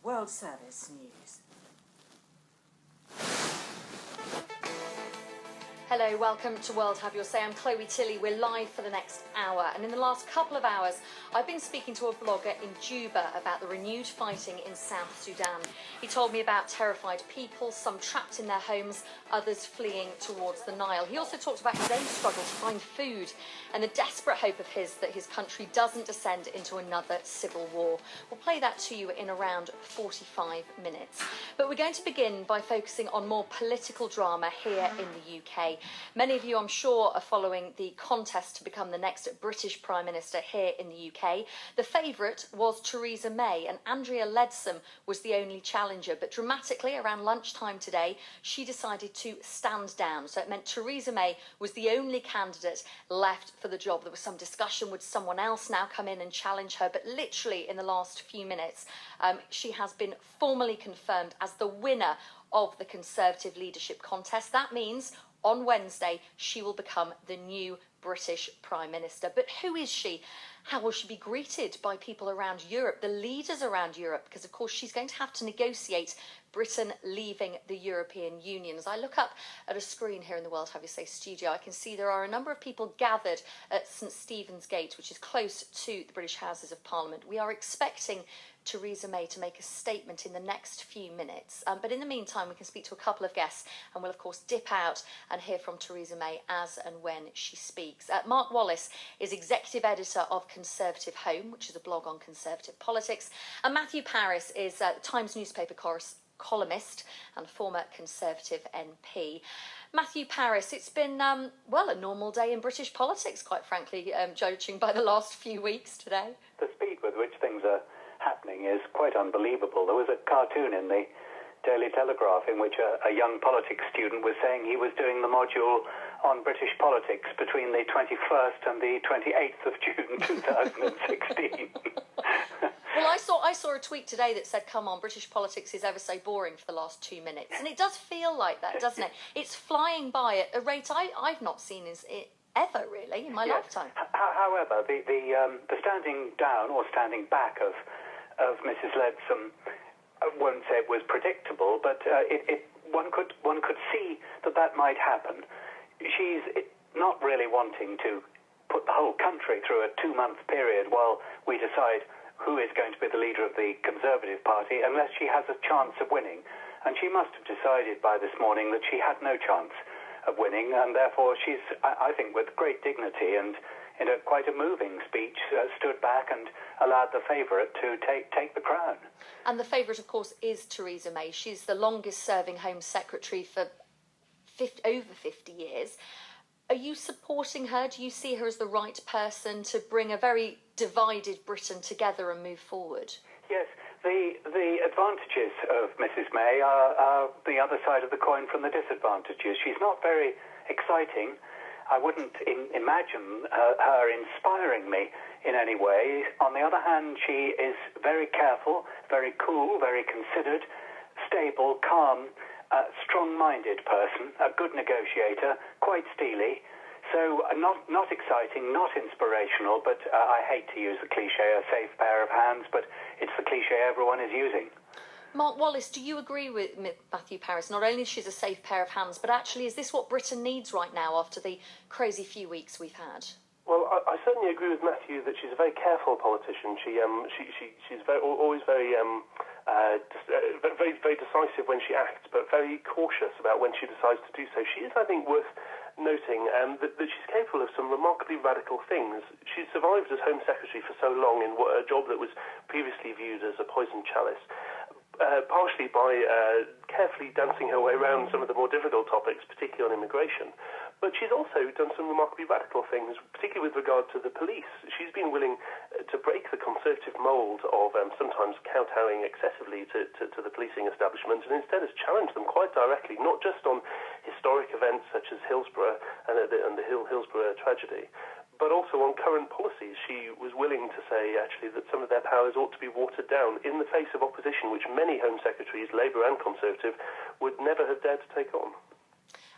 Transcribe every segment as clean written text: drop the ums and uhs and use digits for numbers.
World Service News. Hello, welcome to World Have Your Say. I'm Chloe Tilley. We're live for the next hour. And in the last couple of hours, I've been speaking to a blogger in Juba about the renewed fighting in South Sudan. He told me about terrified people, some trapped in their homes, others fleeing towards the Nile. He also talked about his own struggle to find food and the desperate hope of his that his country doesn't descend into another civil war. We'll play that to you in around 45 minutes. But we're going to begin by focusing on more political drama here in the UK. Many of you, I'm sure, are following the contest to become the next British Prime Minister here in the UK. The favourite was Theresa May, and Andrea Leadsom was the only challenger. But dramatically, around lunchtime today, she decided to stand down. So it meant Theresa May was the only candidate left for the job. There was some discussion, would someone else now come in and challenge her? But literally in the last few minutes, she has been formally confirmed as the winner of the Conservative leadership contest. That means on Wednesday, she will become the new British Prime Minister. But who is she? How will she be greeted by people around Europe, the leaders around Europe? Because, of course, she's going to have to negotiate Britain leaving the European Union. As I look up at a screen here in the World Have Your Say studio, I can see there are a number of people gathered at St Stephen's Gate, which is close to the British Houses of Parliament. We are expecting Theresa May to make a statement in the next few minutes. But in the meantime, we can speak to a couple of guests and we'll, of course, dip out and hear from Theresa May as and when she speaks. Mark Wallace is executive editor of Conservative Home, which is a blog on Conservative politics. And Matthew Parris is Times newspaper columnist and former Conservative MP. Matthew Parris, it's been, a normal day in British politics, quite frankly, judging by the last few weeks today. The speed with which things are happening is quite unbelievable. There was a cartoon in the Daily Telegraph in which a young politics student was saying he was doing the module on British politics between the 21st and the 28th of June 2016. Well, I saw a tweet today that said, come on, British politics is ever so boring for the last 2 minutes. And it does feel like that, doesn't it? It's flying by at a rate I've not seen ever, really, in my lifetime. However, the standing down or standing back of Mrs. Leadsom, I won't say it was predictable, but one could see that might happen. She's not really wanting to put the whole country through a 2-month period while we decide who is going to be the leader of the Conservative Party unless she has a chance of winning. And she must have decided by this morning that she had no chance of winning, and therefore she's, I think, with great dignity and in quite a moving speech, stood back and allowed the favourite to take the crown. And the favourite, of course, is Theresa May. She's the longest-serving Home Secretary for over 50 years. Are you supporting her? Do you see her as the right person to bring a very divided Britain together and move forward? Yes, the advantages of Mrs. May are the other side of the coin from the disadvantages. She's not very exciting. I wouldn't imagine her inspiring me in any way. On the other hand, she is very careful, very cool, very considered, stable, calm, strong-minded person, a good negotiator, quite steely. So not exciting, not inspirational, but I hate to use the cliche, a safe pair of hands, but it's the cliche everyone is using. Mark Wallace, do you agree with Matthew Parris? Not only is she a safe pair of hands, but actually is this what Britain needs right now after the crazy few weeks we've had? Well, I certainly agree with Matthew that she's a very careful politician. She's always very decisive when she acts, but very cautious about when she decides to do so. She is, I think, worth noting that she's capable of some remarkably radical things. She survived as Home Secretary for so long in a job that was previously viewed as a poisoned chalice. Partially by carefully dancing her way around some of the more difficult topics, particularly on immigration. But she's also done some remarkably radical things, particularly with regard to the police. She's been willing to break the Conservative mould of sometimes kowtowing excessively to the policing establishment, and instead has challenged them quite directly, not just on historic events such as Hillsborough and the Hillsborough tragedy, but also on current policies. She was willing to say, actually, that some of their powers ought to be watered down in the face of opposition, which many Home Secretaries, Labour and Conservative, would never have dared to take on.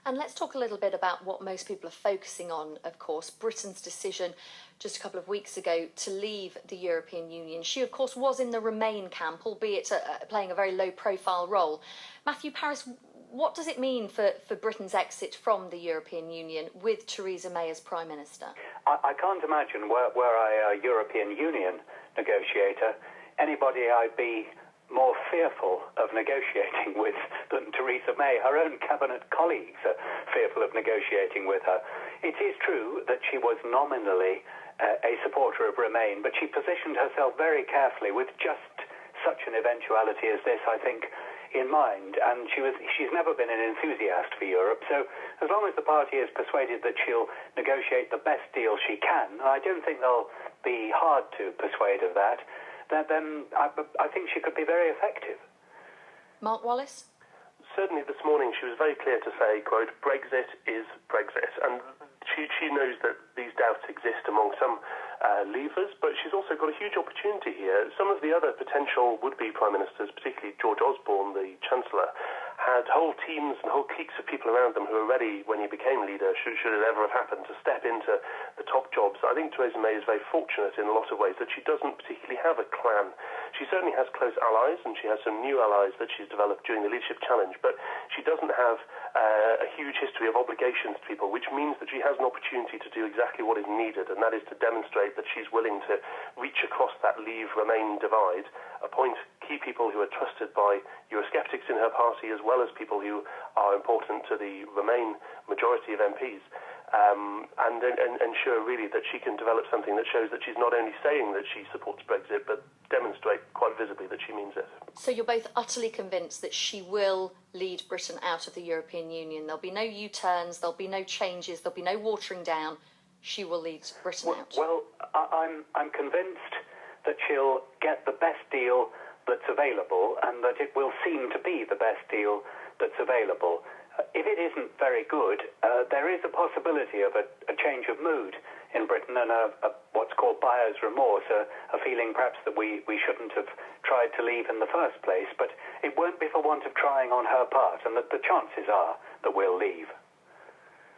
And let's talk a little bit about what most people are focusing on, of course, Britain's decision just a couple of weeks ago to leave the European Union. She, of course, was in the Remain camp, albeit playing a very low-profile role. Matthew Parris, what does it mean for Britain's exit from the European Union with Theresa May as Prime Minister? I can't imagine, were I a European Union negotiator, anybody I'd be more fearful of negotiating with than Theresa May. Her own cabinet colleagues are fearful of negotiating with her. It is true that she was nominally a supporter of Remain, but she positioned herself very carefully with just such an eventuality as this, I think, in mind. And she's never been an enthusiast for Europe, so as long as the party is persuaded that she'll negotiate the best deal she can, and I don't think they'll be hard to persuade of that, then I think she could be very effective. Mark Wallace? Certainly this morning she was very clear to say, quote, Brexit is Brexit. And she knows that these doubts exist among some leavers, but she's also got a huge opportunity here. Some of the other potential would-be Prime Ministers, particularly George Osborne, the Chancellor, had whole teams and whole cliques of people around them who were ready when he became leader, should it ever have happened, to step into the top jobs. I think Theresa May is very fortunate in a lot of ways that she doesn't particularly have a clan. She certainly has close allies, and she has some new allies that she's developed during the leadership challenge, but she doesn't have a huge history of obligations to people, which means that she has an opportunity to do exactly what is needed, and that is to demonstrate that she's willing to reach across that Leave-Remain divide, appoint key people who are trusted by Eurosceptics in her party, as well as people who are important to the Remain majority of MPs, and ensure really that she can develop something that shows that she's not only saying that she supports Brexit, but demonstrate quite visibly that she means it. So you're both utterly convinced that she will lead Britain out of the European Union. There'll be no U-turns, there'll be no changes, there'll be no watering down. She will lead Britain out. Well, I'm convinced that she'll get the best deal that's available, and that it will seem to be the best deal that's available. If it isn't very good, there is a possibility of a change of mood in Britain, and what's called buyer's remorse, a feeling perhaps that we shouldn't have tried to leave in the first place. But it won't be for want of trying on her part, and the chances are that we'll leave.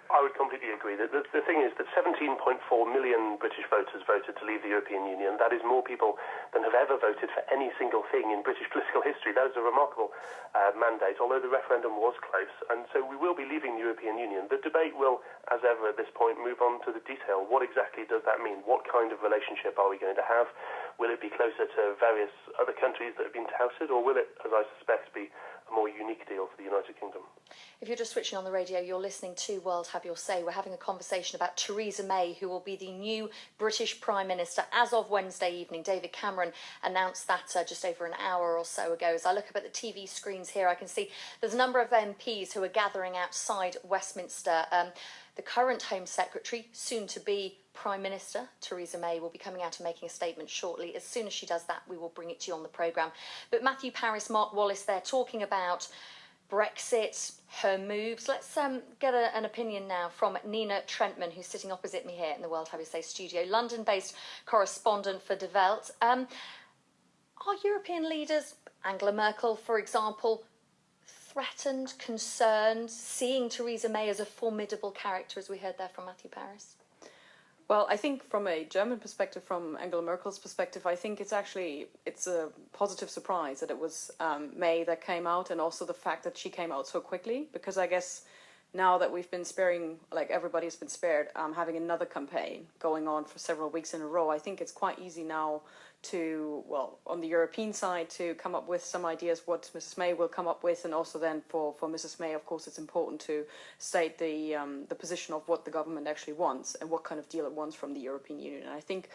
I would completely agree. The thing is that 17.4 million British voters voted to leave the European Union. That is more people than have ever voted for any single thing in British political history. That is a remarkable mandate, although the referendum was close. And so we will be leaving the European Union. The debate will, as ever at this point, move on to the detail. What exactly does that mean? What kind of relationship are we going to have? Will it be closer to various other countries that have been touted, or will it, as I suspect, be a more unique deal for the United Kingdom? If you're just switching on the radio, you're listening to World Have Your Say. We're having a conversation about Theresa May, who will be the new British Prime Minister as of Wednesday evening. David Cameron announced that just over an hour or so ago. As I look up at the TV screens here, I can see there's a number of MPs who are gathering outside Westminster. The current Home Secretary, soon to be Prime Minister, Theresa May, will be coming out and making a statement shortly. As soon as she does that, we will bring it to you on the programme. But Matthew Parris, Mark Wallace, they're talking about Brexit, her moves. Let's get an opinion now from Nina Trentman, who's sitting opposite me here in the World Have Your Say studio, London-based correspondent for De Welt. Are European leaders, Angela Merkel, for example, threatened, concerned, seeing Theresa May as a formidable character, as we heard there from Matthew Parris? Well, I think from a German perspective, from Angela Merkel's perspective, I think it's a positive surprise that it was May that came out, and also the fact that she came out so quickly, because I guess now that we've been sparing, like everybody's been spared, having another campaign going on for several weeks in a row, I think it's quite easy now to, well, on the European side, to come up with some ideas what Mrs. May will come up with, and also then for Mrs. May, of course, it's important to state the position of what the government actually wants and what kind of deal it wants from the European Union. And I think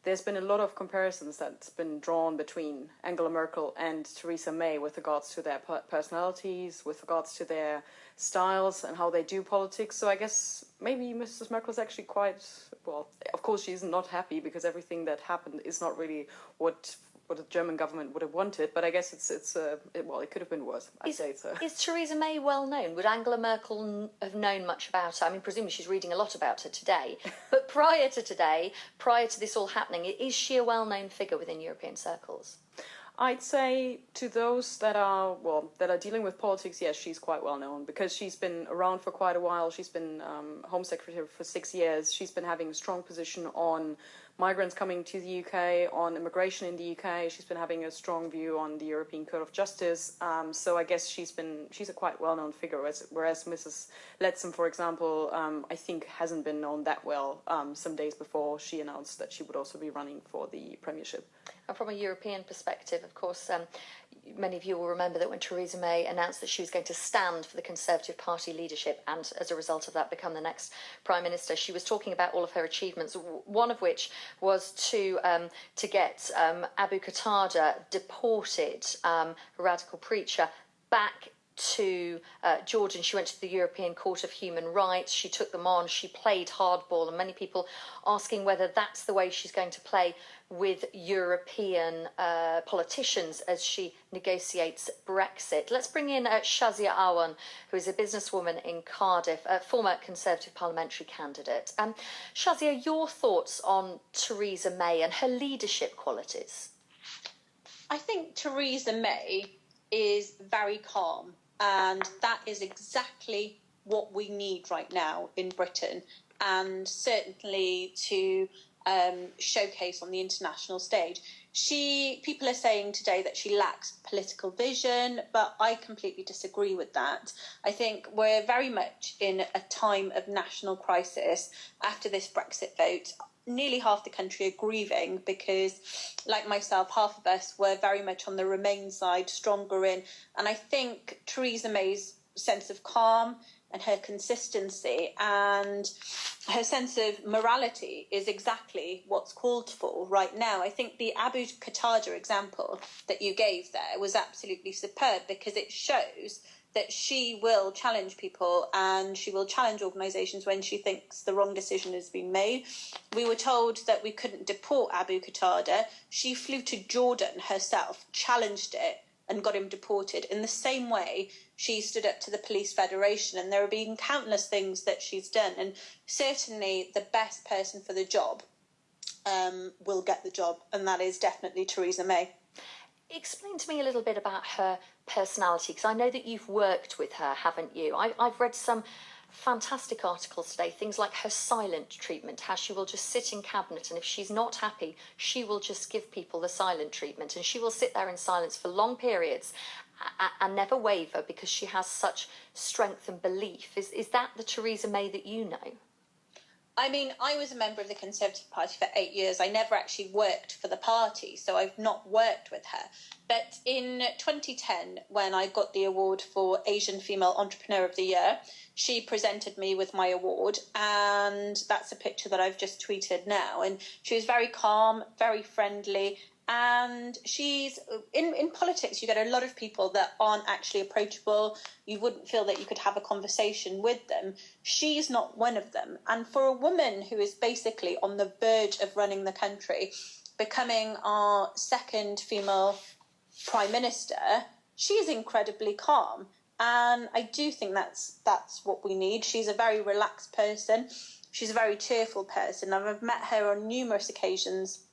there's been a lot of comparisons that's been drawn between Angela Merkel and Theresa May with regards to their personalities, with regards to their styles and how they do politics. So I guess maybe Mrs. Merkel is actually quite, well, of course she's not happy because everything that happened is not really what the German government would have wanted, but I guess it could have been worse. I'd say so. Is Theresa May well known? Would Angela Merkel have known much about her? I mean, presumably she's reading a lot about her today, but prior to today, prior to this all happening, is she a well-known figure within European circles? I'd say to those that are dealing with politics, yes, she's quite well known because she's been around for quite a while. She's been Home Secretary for 6 years. She's been having a strong position on migrants coming to the UK, on immigration in the UK. She's been having a strong view on the European Court of Justice. So I guess she's a quite well-known figure, whereas Mrs. Leadsom, for example, I think hasn't been known that well some days before she announced that she would also be running for the premiership. And from a European perspective, of course, many of you will remember that when Theresa May announced that she was going to stand for the Conservative Party leadership and, as a result of that, become the next Prime Minister, she was talking about all of her achievements, one of which was to get Abu Qatada deported, a radical preacher, back to Jordan. She went to the European Court of Human Rights. She took them on. She played hardball, and many people asking whether that's the way she's going to play with European politicians as she negotiates Brexit. Let's bring in Shazia Awan, who is a businesswoman in Cardiff, a former Conservative parliamentary candidate. Shazia, your thoughts on Theresa May and her leadership qualities? I think Theresa May is very calm, and that is exactly what we need right now in Britain, and certainly to showcase on the international stage. People are saying today that she lacks political vision, but I completely disagree with that. I think we're very much in a time of national crisis after this Brexit vote. Nearly half the country are grieving because, like myself, half of us were very much on the Remain side, stronger in. And I think Theresa May's sense of calm and her consistency and her sense of morality is exactly what's called for right now. I think the Abu Qatada example that you gave there was absolutely superb because it shows that she will challenge people and she will challenge organisations when she thinks the wrong decision has been made. We were told that we couldn't deport Abu Qatada. She flew to Jordan herself, challenged it, and got him deported. In the same way, she stood up to the Police Federation, and there have been countless things that she's done. And certainly the best person for the job will get the job, and that is definitely Theresa May. Explain to me a little bit about her personality, because I know that you've worked with her, haven't you? I've read some fantastic articles today, things like her silent treatment, how she will just sit in cabinet, and if she's not happy, she will just give people the silent treatment, and she will sit there in silence for long periods and never waver because she has such strength and belief. Is that the Theresa May that you know? I mean, I was a member of the Conservative Party for 8 years. I never actually worked for the party, so I've not worked with her. But in 2010, when I got the award for Asian Female Entrepreneur of the Year, she presented me with my award, and that's a picture that I've just tweeted now. And she was very calm, very friendly, and she's in politics. You get a lot of people that aren't actually approachable. You wouldn't feel that you could have a conversation with them. She's not one of them. And for a woman who is basically on the verge of running the country, becoming our second female Prime Minister, she is incredibly calm. And I do think that's what we need. She's a very relaxed person. She's a very cheerful person. I've met her on numerous occasions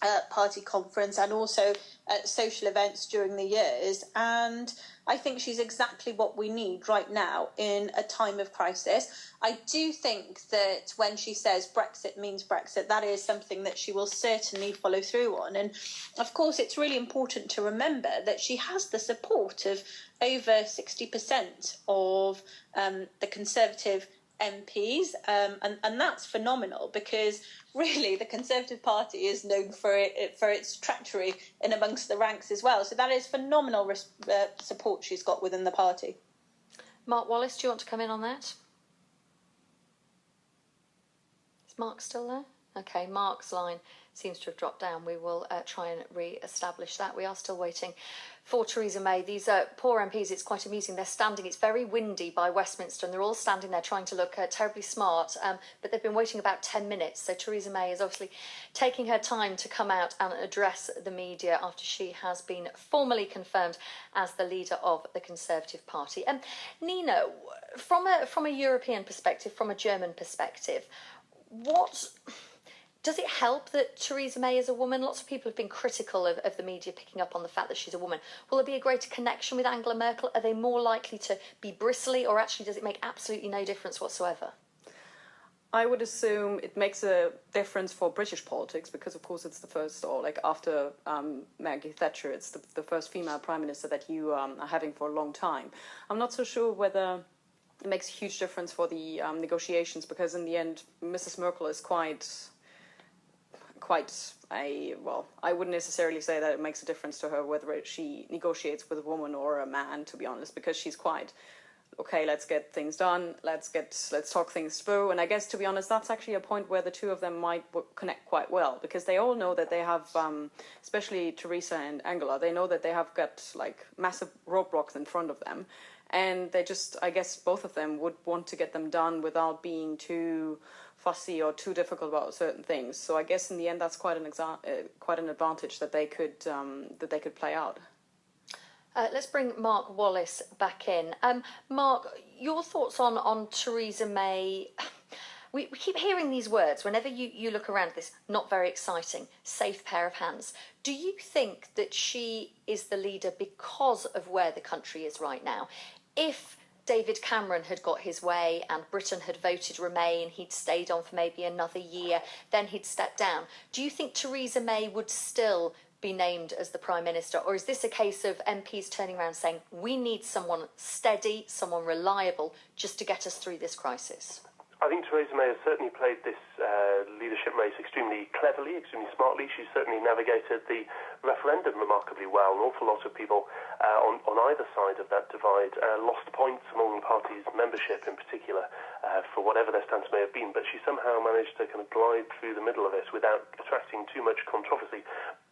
at party conference and also at social events during the years. And I think she's exactly what we need right now in a time of crisis. I do think that when she says Brexit means Brexit, that is something that she will certainly follow through on. And of course, it's really important to remember that she has the support of over 60% of the Conservative MPs, and that's phenomenal because really the Conservative Party is known for its treachery in amongst the ranks as well. So that is phenomenal support she's got within the party. Mark Wallace, do you want to come in on that? Is Mark still there? Okay, Mark's line seems to have dropped down. We will try and re-establish that. We are still waiting for Theresa May. These poor MPs, it's quite amusing. They're standing, it's very windy by Westminster, and they're all standing there trying to look terribly smart, but they've been waiting about 10 minutes. So Theresa May is obviously taking her time to come out and address the media after she has been formally confirmed as the leader of the Conservative Party. Nina, from a European perspective, from a German perspective, what Does it help that Theresa May is a woman? Lots of people have been critical of the media picking up on the fact that she's a woman. Will there be a greater connection with Angela Merkel? Are they more likely to be bristly, or actually does it make absolutely no difference whatsoever? I would assume it makes a difference for British politics because, of course, it's the first, or like after Maggie Thatcher, it's the first female prime minister that you are having for a long time. I'm not so sure whether it makes a huge difference for the negotiations, because in the end, Mrs. Merkel is quite well, I wouldn't necessarily say that it makes a difference to her whether she negotiates with a woman or a man, to be honest, because she's quite, okay, let's get things done, let's talk things through. And I guess, to be honest, that's actually a point where the two of them might connect quite well, because they all know that they have, especially Theresa and Angela, they know that they have got like massive roadblocks in front of them. And they just, I guess both of them would want to get them done without being too fussy or too difficult about certain things. So I guess in the end, that's quite an advantage that they could play out. Let's bring Mark Wallace back in. Mark, your thoughts on Theresa May? We keep hearing these words whenever you look around this, not very exciting, safe pair of hands. Do you think that she is the leader because of where the country is right now? If David Cameron had got his way and Britain had voted Remain, he'd stayed on for maybe another year, then he'd stepped down. Do you think Theresa May would still be named as the Prime Minister? Or is this a case of MPs turning around saying, we need someone steady, someone reliable, just to get us through this crisis? I think Theresa May has certainly played this leadership race extremely cleverly, extremely smartly. She's certainly navigated the referendum remarkably well. An awful lot of people on either side of that divide lost points among the party's membership in particular for whatever their stance may have been, but she somehow managed to kind of glide through the middle of it without attracting too much controversy.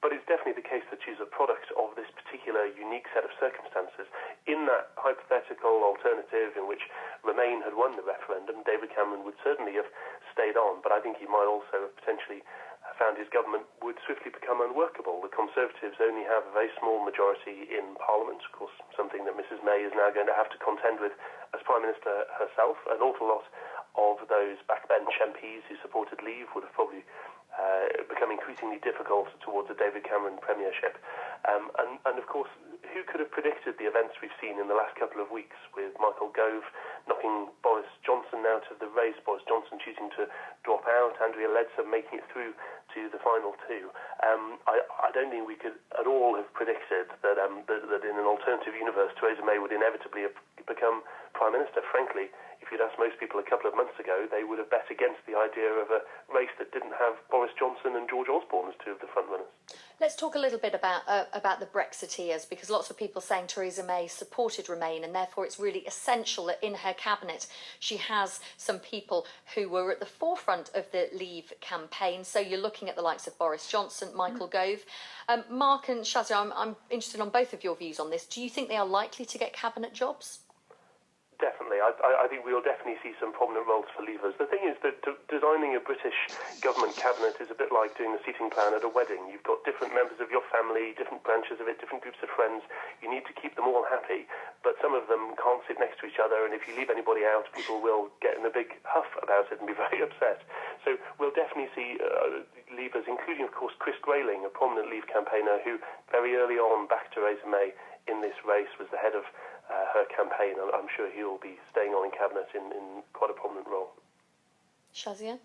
But it's definitely the case that she's a product of this particular unique set of circumstances. In that hypothetical alternative in which Remain had won the referendum, David Cameron would certainly have stayed on, but I think he might also have potentially found his government would swiftly become unworkable. The Conservatives only have a very small majority in Parliament, of course, something that Mrs May is now going to have to contend with as Prime Minister herself. An awful lot of those backbench MPs who supported Leave would have probably become increasingly difficult towards a David Cameron premiership. And of course, who could have predicted the events we've seen in the last couple of weeks, with Michael Gove knocking Boris Johnson out of the race, Boris Johnson choosing to drop out, Andrea Leadsom making it through to the final two. I don't think we could at all have predicted that in an alternative universe, Theresa May would inevitably have become Prime Minister. Frankly, if you'd asked most people a couple of months ago, they would have bet against the idea of a race that didn't have Boris Johnson and George Osborne as two of the front runners. Let's talk a little bit about the Brexiteers, because lots of people saying Theresa May supported Remain, and therefore it's really essential that in her cabinet she has some people who were at the forefront of the Leave campaign. So you're looking at the likes of Boris Johnson, Michael Gove. Mark and Shazia, I'm interested on both of your views on this. Do you think they are likely to get cabinet jobs? Definitely. I think we'll definitely see some prominent roles for Leavers. The thing is that designing a British government cabinet is a bit like doing the seating plan at a wedding. You've got different members of your family, different branches of it, different groups of friends. You need to keep them all happy, but some of them can't sit next to each other, and if you leave anybody out, people will get in a big huff about it and be very upset. So we'll definitely see Leavers, including, of course, Chris Grayling, a prominent Leave campaigner who very early on backed Theresa May in this race, was the head of her campaign. I'm sure he'll be staying on in cabinet in quite a prominent role. Shazia?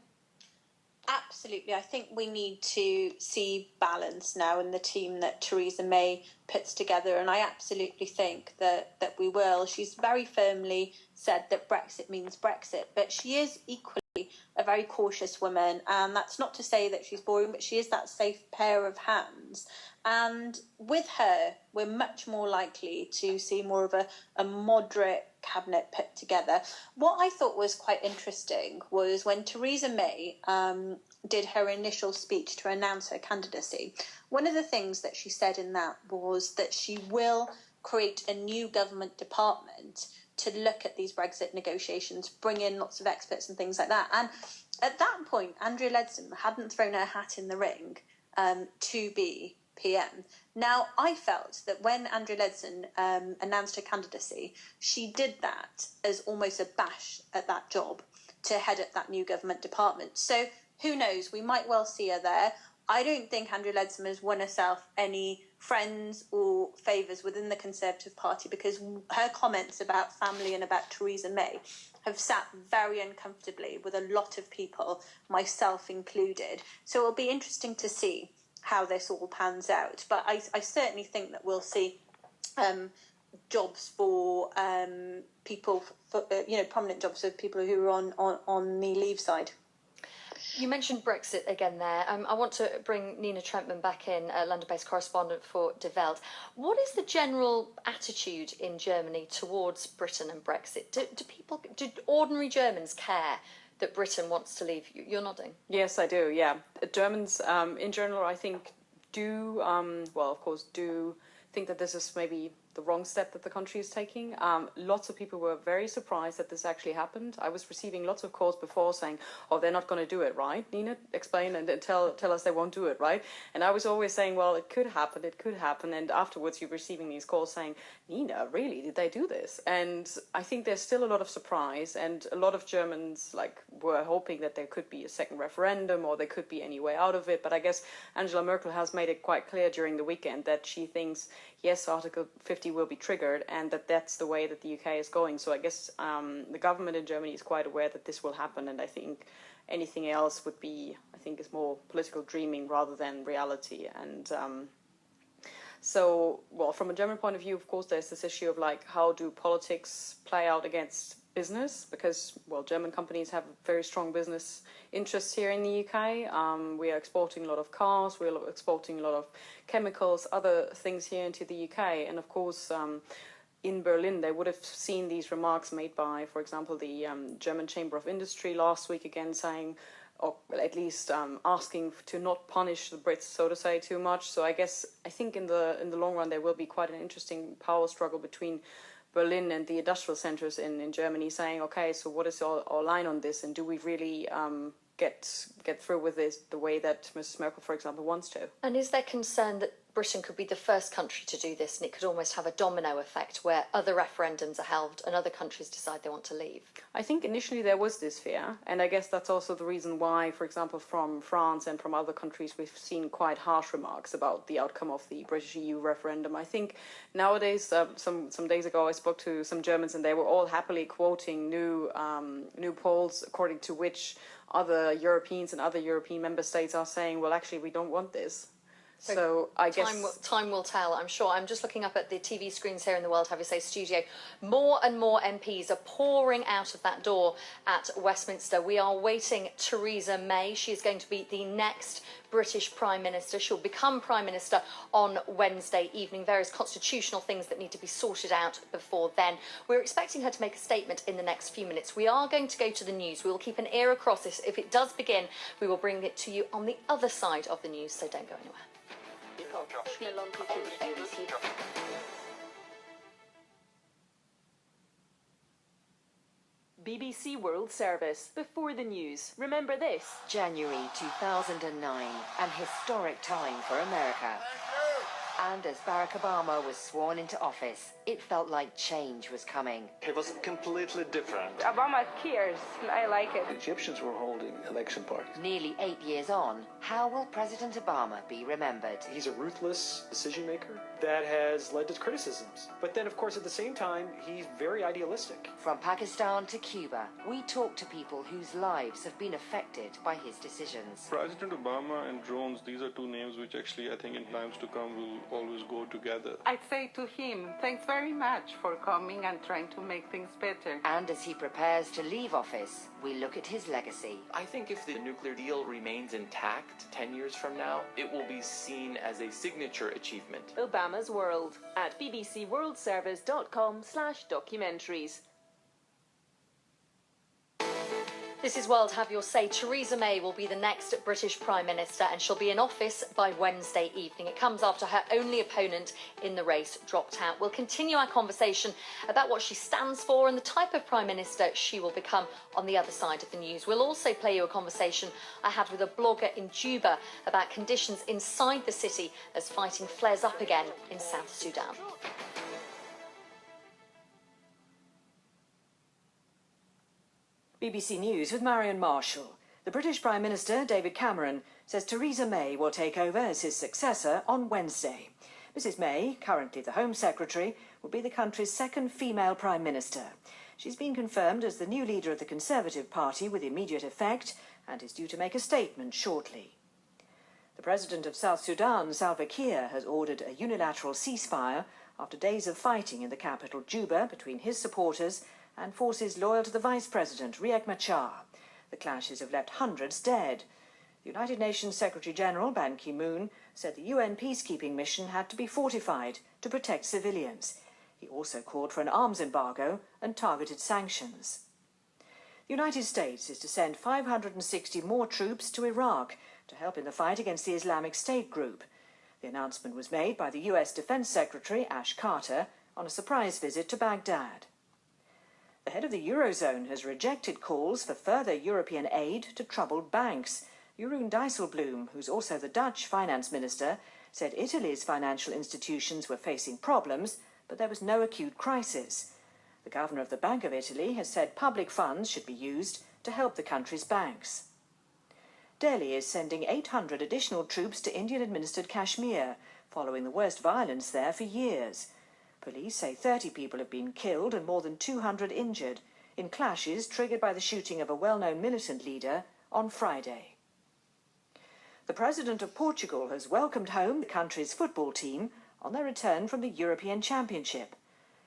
Absolutely. I think we need to see balance now in the team that Theresa May puts together, and I absolutely think that we will. She's very firmly said that Brexit means Brexit, but she is equally a very cautious woman, and that's not to say that she's boring, but she is that safe pair of hands. And with her, we're much more likely to see more of a moderate cabinet put together. What I thought was quite interesting was when Theresa May did her initial speech to announce her candidacy, one of the things that she said in that was that she will create a new government department to look at these Brexit negotiations, bring in lots of experts and things like that. And at that point, Andrea Leadsom hadn't thrown her hat in the ring to be PM. Now, I felt that when Andrea Leadsom announced her candidacy, she did that as almost a bash at that job to head up that new government department. So who knows? We might well see her there. I don't think Andrea Leadsom has won herself any friends or favours within the Conservative Party, because her comments about family and about Theresa May have sat very uncomfortably with a lot of people, myself included. So it'll be interesting to see how this all pans out. But I certainly think that we'll see jobs for people, for, prominent jobs for people who are on the Leave side. You mentioned Brexit again there. I want to bring Nina Trentman back in, a London-based correspondent for Die Welt. What is the general attitude in Germany towards Britain and Brexit? Do ordinary Germans care that Britain wants to leave? You're nodding. Yes, I do. Yeah, Germans in general, I think, do think that this is maybe the wrong step that the country is taking. Lots of people were very surprised that this actually happened. I was receiving lots of calls before saying, oh, they're not going to do it, right? Nina, explain and tell us they won't do it, right? And I was always saying, well, it could happen. And afterwards you're receiving these calls saying, Nina, really, did they do this? And I think there's still a lot of surprise, and a lot of Germans were hoping that there could be a second referendum or there could be any way out of it. But I guess Angela Merkel has made it quite clear during the weekend that she thinks, yes, Article 50 will be triggered, and that's the way that the UK is going. So I guess the government in Germany is quite aware that this will happen, and I think anything else would be, is more political dreaming rather than reality. And from a German point of view, of course, there's this issue of how do politics play out against business, because German companies have very strong business interests here in the UK. We are exporting a lot of cars, we are exporting a lot of chemicals, other things here into the UK, and of course in Berlin they would have seen these remarks made by, for example, the German Chamber of Industry last week, again saying, or at least asking to not punish the Brits, so to say, too much. So I think in the long run there will be quite an interesting power struggle between Berlin and the industrial centres in Germany, saying, okay, so what is our line on this, and do we really get through with this the way that Mrs. Merkel, for example, wants to? And is there concern that Britain could be the first country to do this, and it could almost have a domino effect where other referendums are held and other countries decide they want to leave? I think initially there was this fear, and I guess that's also the reason why, for example, from France and from other countries, we've seen quite harsh remarks about the outcome of the British EU referendum. I think nowadays, some days ago, I spoke to some Germans, and they were all happily quoting new polls according to which other Europeans and other European member states are saying, well, actually, we don't want this. So I guess time will tell, I'm sure. I'm just looking up at the TV screens here in the World Have You Say studio. More and more MPs are pouring out of that door at Westminster. We are waiting Theresa May. She is going to be the next British Prime Minister. She'll become Prime Minister on Wednesday evening. Various constitutional things that need to be sorted out before then. We're expecting her to make a statement in the next few minutes. We are going to go to the news. We will keep an ear across this. If it does begin, we will bring it to you on the other side of the news, so don't go anywhere. BBC World Service. Before the news. Remember this. January 2009, an historic time for America. And as Barack Obama was sworn into office, it felt like change was coming. It was completely different. Obama cares. I like it. The Egyptians were holding election parties. Nearly 8 years on, how will President Obama be remembered? He's a ruthless decision maker that has led to criticisms. But then, of course, at the same time, he's very idealistic. From Pakistan to Cuba, we talk to people whose lives have been affected by his decisions. President Obama and drones, these are two names which actually I think in times to come will always go together. I'd say to him, thanks very much for coming and trying to make things better. And as he prepares to leave office, we look at his legacy. I think if the nuclear deal remains intact 10 years from now, it will be seen as a signature achievement. Obama's World at bbcworldservice.com/documentaries. This is World Have Your Say. Theresa May will be the next British Prime Minister, and she'll be in office by Wednesday evening. It comes after her only opponent in the race dropped out. We'll continue our conversation about what she stands for and the type of Prime Minister she will become on the other side of the news. We'll also play you a conversation I had with a blogger in Juba about conditions inside the city as fighting flares up again in South Sudan. BBC News with Marion Marshall. The British Prime Minister, David Cameron, says Theresa May will take over as his successor on Wednesday. Mrs May, currently the Home Secretary, will be the country's second female Prime Minister. She's been confirmed as the new leader of the Conservative Party with immediate effect and is due to make a statement shortly. The President of South Sudan, Salva Kiir, has ordered a unilateral ceasefire after days of fighting in the capital, Juba, between his supporters and forces loyal to the Vice President, Riek Machar. The clashes have left hundreds dead. The United Nations Secretary-General, Ban Ki-moon, said the UN peacekeeping mission had to be fortified to protect civilians. He also called for an arms embargo and targeted sanctions. The United States is to send 560 more troops to Iraq to help in the fight against the Islamic State group. The announcement was made by the US Defense Secretary, Ash Carter, on a surprise visit to Baghdad. The head of the Eurozone has rejected calls for further European aid to troubled banks. Jeroen Dijsselbloem, who's also the Dutch finance minister, said Italy's financial institutions were facing problems, but there was no acute crisis. The governor of the Bank of Italy has said public funds should be used to help the country's banks. Delhi is sending 800 additional troops to Indian-administered Kashmir, following the worst violence there for years. Police say 30 people have been killed and more than 200 injured in clashes triggered by the shooting of a well-known militant leader on Friday. The President of Portugal has welcomed home the country's football team on their return from the European Championship.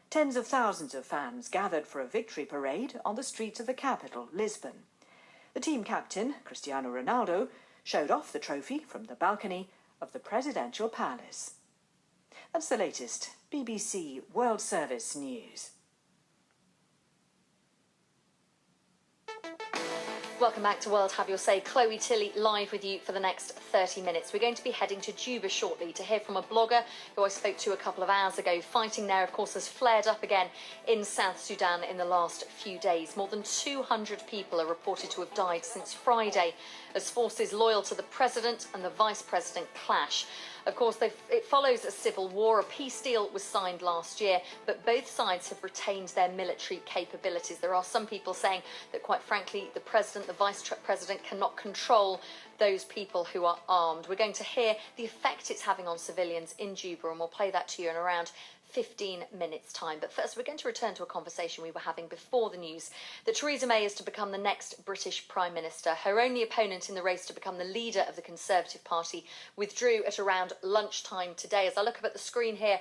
Tens of thousands of fans gathered for a victory parade on the streets of the capital, Lisbon. The team captain, Cristiano Ronaldo, showed off the trophy from the balcony of the presidential palace. That's the latest BBC World Service news. Welcome back to World Have Your Say. Chloe Tilley live with you for the next 30 minutes. We're going to be heading to Juba shortly to hear from a blogger who I spoke to a couple of hours ago. Fighting there, of course, has flared up again in South Sudan in the last few days. More than 200 people are reported to have died since Friday as forces loyal to the president and the vice president clash. Of course, it follows a civil war. A peace deal was signed last year, but both sides have retained their military capabilities. There are some people saying that, quite frankly, the president, the vice president cannot control those people who are armed. We're going to hear the effect it's having on civilians in Juba, and we'll play that to you in around 15 minutes' time. But first, we're going to return to a conversation we were having before the news that Theresa May is to become the next British Prime Minister. Her only opponent in the race to become the leader of the Conservative Party withdrew at around lunchtime today. As I look up at the screen here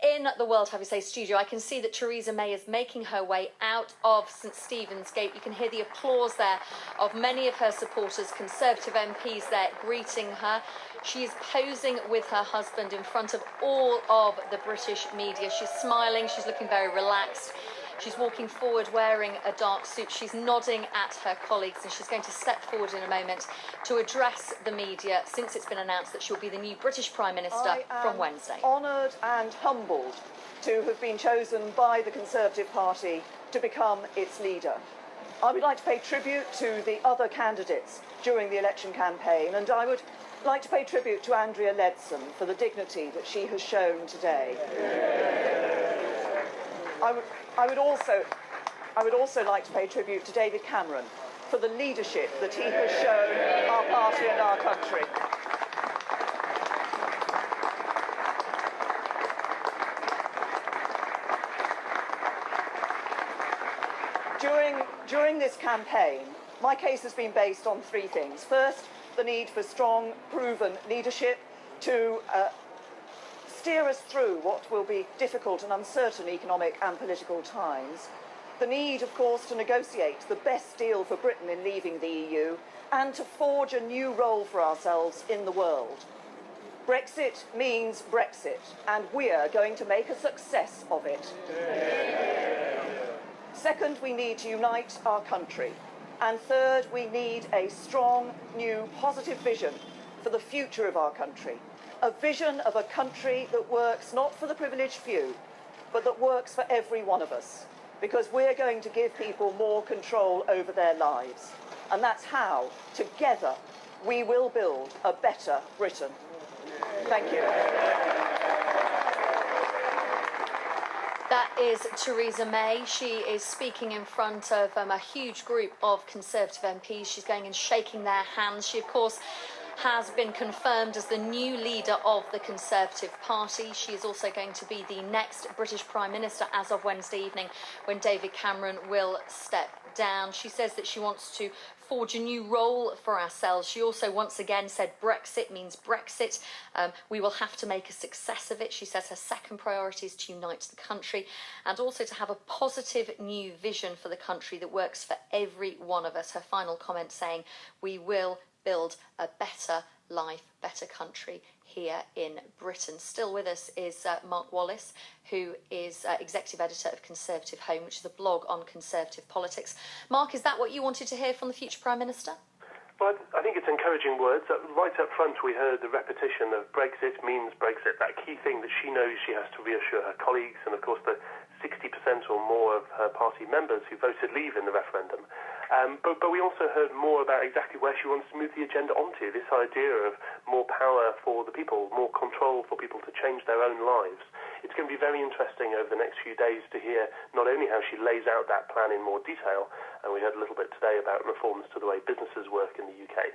in the World Have You Say studio, I can see that Theresa May is making her way out of St Stephen's Gate. You can hear the applause there of many of her supporters, Conservative MPs there greeting her. She is posing with her husband in front of all of the British media. She's smiling, she's looking very relaxed. She's walking forward wearing a dark suit. She's nodding at her colleagues, and she's going to step forward in a moment to address the media since it's been announced that she'll be the new British Prime Minister from Wednesday. Honoured and humbled to have been chosen by the Conservative Party to become its leader. I would like to pay tribute to the other candidates during the election campaign, and I would like to pay tribute to Andrea Leadsom for the dignity that she has shown today. I would also like to pay tribute to David Cameron for the leadership that he has shown our party and our country. During this campaign, my case has been based on three things. First, the need for strong, proven leadership to steer us through what will be difficult and uncertain economic and political times. The need, of course, to negotiate the best deal for Britain in leaving the EU and to forge a new role for ourselves in the world. Brexit means Brexit, and we're going to make a success of it. Second, we need to unite our country. And third, we need a strong, new, positive vision for the future of our country. A vision of a country that works not for the privileged few, but that works for every one of us. Because we're going to give people more control over their lives. And that's how, together, we will build a better Britain. Thank you. That is Theresa May. She is speaking in front of a huge group of Conservative MPs. She's going and shaking their hands. She, of course, has been confirmed as the new leader of the Conservative Party. She is also going to be the next British Prime Minister as of Wednesday evening, when David Cameron will step down. She says that she wants to forge a new role for ourselves. She also once again said Brexit means Brexit. We will have to make a success of it. She says her second priority is to unite the country and also to have a positive new vision for the country that works for every one of us. Her final comment saying, we will build a better life, better country here in Britain. Still with us is Mark Wallace, who is Executive Editor of Conservative Home, which is a blog on Conservative politics. Mark, is that what you wanted to hear from the future Prime Minister? Well, I think it's encouraging words. Right up front, we heard the repetition of Brexit means Brexit, that key thing that she knows she has to reassure her colleagues and, of course, the 60% or more of her party members who voted leave in the referendum. But we also heard more about exactly where she wants to move the agenda onto, this idea of more power for the people, more control for people to change their own lives. It's going to be very interesting over the next few days to hear not only how she lays out that plan in more detail, and we heard a little bit today about reforms to the way businesses work in the UK,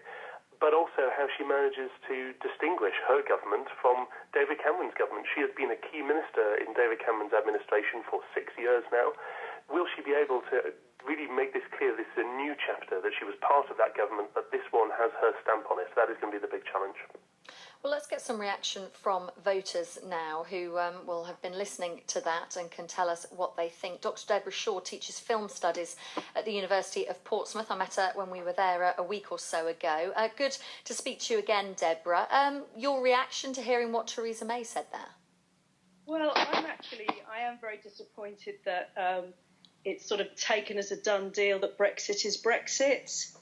but also how she manages to distinguish her government from David Cameron's government. She has been a key minister in David Cameron's administration for 6 years now. Will she be able to really make this clear, this is a new chapter, that she was part of that government, but this one has her stamp on it? That is going to be the big challenge. Well, let's get some reaction from voters now who will have been listening to that and can tell us what they think. Dr. Deborah Shaw teaches film studies at the University of Portsmouth. I met her when we were there a week or so ago. Good to speak to you again, Deborah. Your reaction to hearing what Theresa May said there? Well, I am very disappointed that it's sort of taken as a done deal that Brexit is Brexit.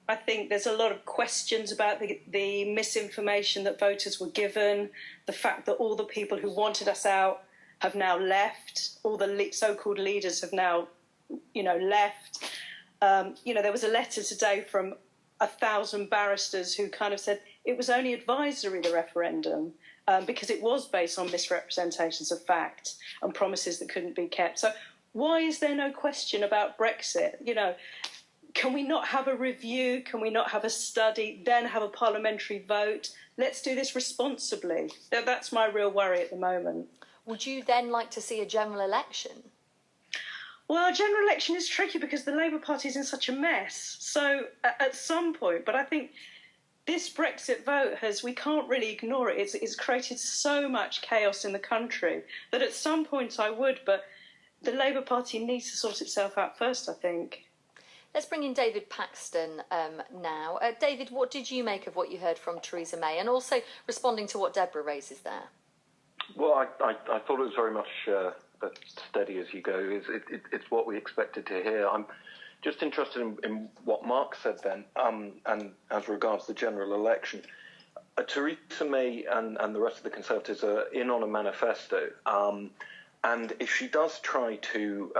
I think there's a lot of questions about the misinformation that voters were given, the fact that all the people who wanted us out have now left, all the so-called leaders have now, left. There was a letter today from 1,000 barristers who kind of said it was only advisory, the referendum, because it was based on misrepresentations of fact and promises that couldn't be kept. So why is there no question about Brexit? Can we not have a review? Can we not have a study, then have a parliamentary vote? Let's do this responsibly. That's my real worry at the moment. Would you then like to see a general election? Well, a general election is tricky because the Labour Party is in such a mess. So at some point, but I think this Brexit vote we can't really ignore it. It's created so much chaos in the country that at some point I would, but the Labour Party needs to sort itself out first, I think. Let's bring in David Paxton now. David, what did you make of what you heard from Theresa May, and also responding to what Deborah raises there? Well, I thought it was very much steady as you go. It's what we expected to hear. I'm just interested in what Mark said then, and as regards the general election. Theresa May and the rest of the Conservatives are in on a manifesto. And if she does try to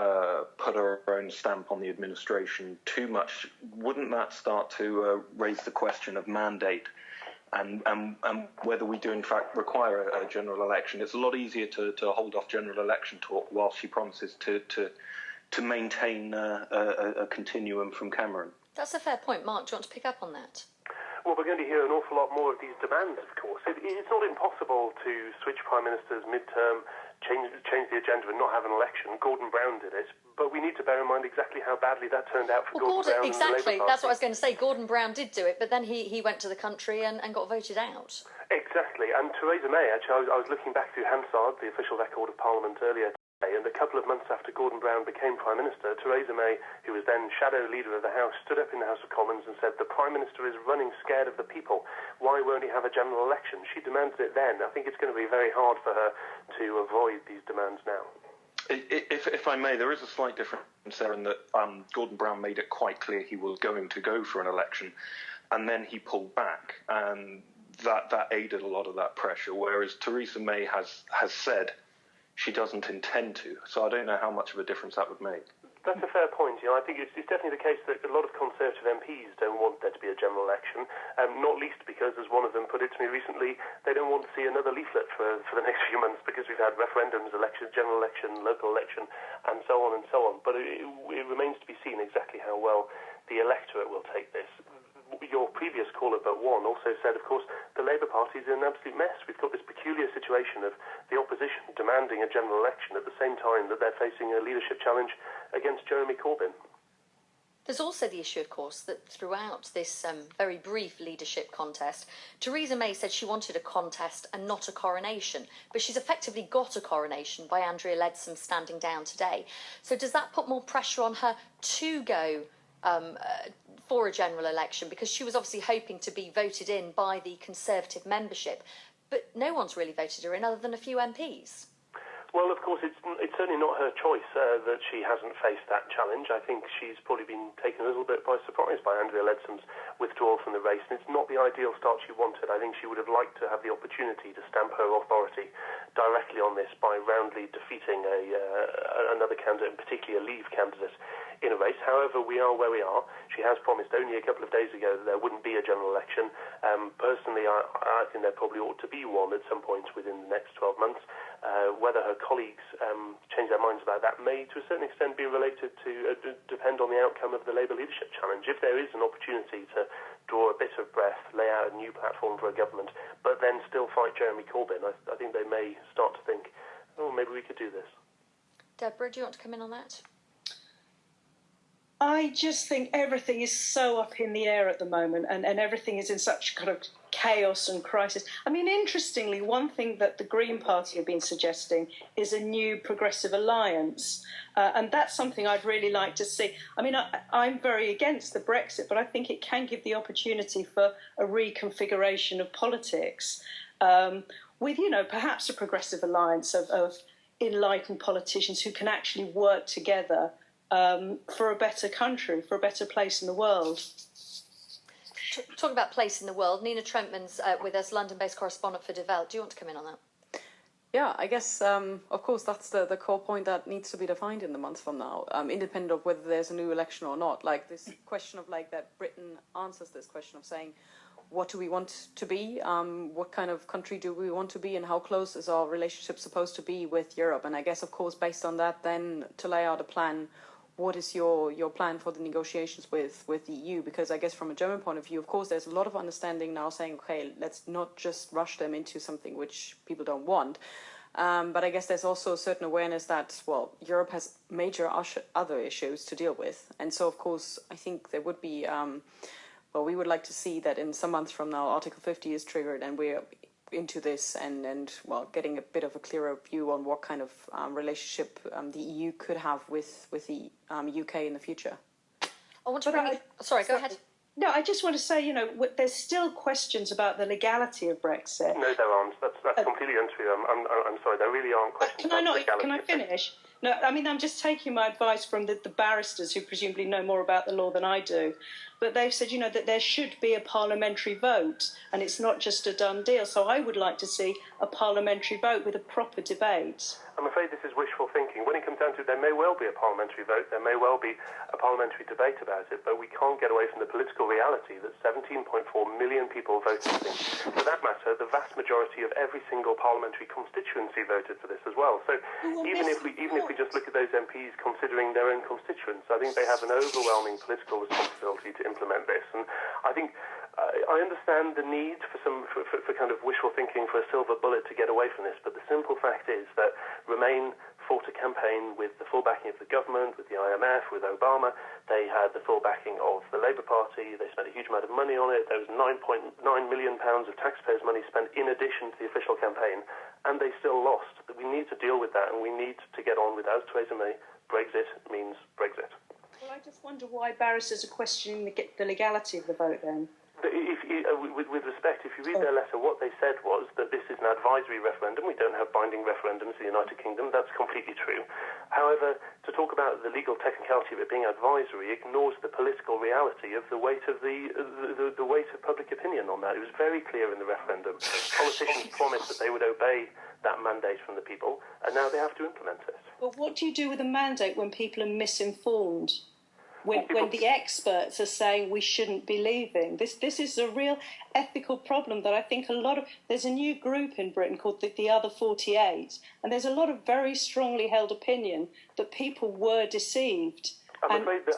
put her own stamp on the administration too much, wouldn't that start to raise the question of mandate and whether we do in fact require a general election? It's a lot easier to hold off general election talk while she promises to maintain a continuum from Cameron. That's a fair point. Mark, do you want to pick up on that? Well, we're going to hear an awful lot more of these demands, of course. It's not impossible to switch prime ministers mid-term, change the agenda and not have an election. Gordon Brown did it, but we need to bear in mind exactly how badly that turned out for Gordon Brown. Exactly, that's what I was going to say. Gordon Brown did do it, but then he went to the country and got voted out. Exactly, and Theresa May, actually, I was looking back through Hansard, the official record of Parliament earlier today, and a couple of months after Gordon Brown became Prime Minister, Theresa May, who was then shadow leader of the House, stood up in the House of Commons and said, the Prime Minister is running scared of the people. Why won't he have a general election? She demanded it then. I think it's going to be very hard for her to avoid these demands now. If I may, there is a slight difference there in that Gordon Brown made it quite clear he was going to go for an election, and then he pulled back, and that aided a lot of that pressure, whereas Theresa May has said she doesn't intend to. So I don't know how much of a difference that would make. That's a fair point. I think it's definitely the case that a lot of Conservative MPs don't want there to be a general election, not least because, as one of them put it to me recently, they don't want to see another leaflet for the next few months because we've had referendums, elections, general election, local election, and so on and so on. But it remains to be seen exactly how well the electorate will take this. Your previous caller, but one, also said, of course, the Labour Party is in an absolute mess. We've got this peculiar situation of the opposition demanding a general election at the same time that they're facing a leadership challenge against Jeremy Corbyn. There's also the issue, of course, that throughout this very brief leadership contest, Theresa May said she wanted a contest and not a coronation, but she's effectively got a coronation by Andrea Leadsom standing down today. So does that put more pressure on her to go for a general election, because she was obviously hoping to be voted in by the Conservative membership, but no one's really voted her in other than a few MPs? Well, of course, it's certainly not her choice that she hasn't faced that challenge. I think she's probably been taken a little bit by surprise by Andrea Leadsom's withdrawal from the race, and it's not the ideal start she wanted. I think she would have liked to have the opportunity to stamp her authority directly on this by roundly defeating another candidate, in particular a Leave candidate, in a race. However, we are where we are. She has promised only a couple of days ago that there wouldn't be a general election. Personally, I think there probably ought to be one at some point within the next 12 months. Whether her colleagues change their minds about that may, to a certain extent, be related to depend on the outcome of the Labour leadership challenge. If there is an opportunity to draw a bit of breath, lay out a new platform for a government, but then still fight Jeremy Corbyn, I think they may start to think, oh, maybe we could do this. Deborah, do you want to come in on that? I just think everything is so up in the air at the moment, and everything is in such kind of chaos and crisis. I mean, interestingly, one thing that the Green Party have been suggesting is a new progressive alliance, and that's something I'd really like to see. I mean, I'm very against the Brexit, but I think it can give the opportunity for a reconfiguration of politics with, perhaps a progressive alliance of enlightened politicians who can actually work together for a better country, for a better place in the world. Talking about place in the world, Nina Trentman's with us, London-based correspondent for Die Welt. Do you want to come in on that? Yeah, I guess, of course, that's the core point that needs to be defined in the months from now, independent of whether there's a new election or not. Like, this question of, that Britain answers this question of saying, what do we want to be? What kind of country do we want to be? And how close is our relationship supposed to be with Europe? And I guess, of course, based on that, then to lay out a plan. What is your plan for the negotiations with the EU? Because I guess from a German point of view, of course, there's a lot of understanding now saying, okay, let's not just rush them into something which people don't want. But I guess there's also a certain awareness that, well, Europe has major other issues to deal with. And so, of course, I think there would be, we would like to see that in some months from now, Article 50 is triggered and we're into this and getting a bit of a clearer view on what kind of relationship the EU could have with the UK in the future. I want to bring sorry, go ahead. No, I just want to say, there's still questions about the legality of Brexit. No, there aren't. That's completely untrue. I'm sorry, there really aren't questions about the legality. Can I finish? No, I mean, I'm just taking my advice from the barristers who presumably know more about the law than I do. But they've said, that there should be a parliamentary vote and it's not just a done deal. So I would like to see a parliamentary vote with a proper debate. I'm afraid this is wishful thinking. When it comes down to it, there may well be a parliamentary vote, there may well be a parliamentary debate about it, but we can't get away from the political reality that 17.4 million people voted for this. For that matter, the vast majority of every single parliamentary constituency voted for this as well. So even if we just look at those MPs considering their own constituents, I think they have an overwhelming political responsibility to implement this. And I think I understand the need for kind of wishful thinking, for a silver bullet to get away from this, but the simple fact is that Remain fought a campaign with the full backing of the government, with the IMF, with Obama. They had the full backing of the Labour Party. They spent a huge amount of money on it. There was £9.9 million of taxpayers' money spent in addition to the official campaign, and they still lost. We need to deal with that, and we need to get on with, as Theresa May, Brexit means Brexit. Well, I just wonder why barristers are questioning the legality of the vote then. With respect, if you read their letter, what they said was that this is an advisory referendum. We don't have binding referendums in the United Kingdom. That's completely true. However, to talk about the legal technicality of it being advisory ignores the political reality of the weight of the weight of public opinion on that. It was very clear in the referendum. Politicians promised that they would obey that mandate from the people, and now they have to implement it. But what do you do with a mandate when people are misinformed? When the experts are saying we shouldn't be leaving? This is a real ethical problem that I think there's a new group in Britain called the Other 48, and there's a lot of very strongly held opinion that people were deceived.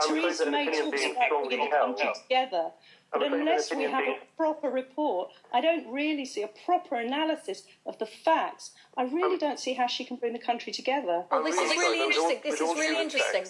Theresa May talks about bringing the country together. But unless we have a proper report, I don't really see a proper analysis of the facts. I really don't see how she can bring the country together. Well, this is really interesting.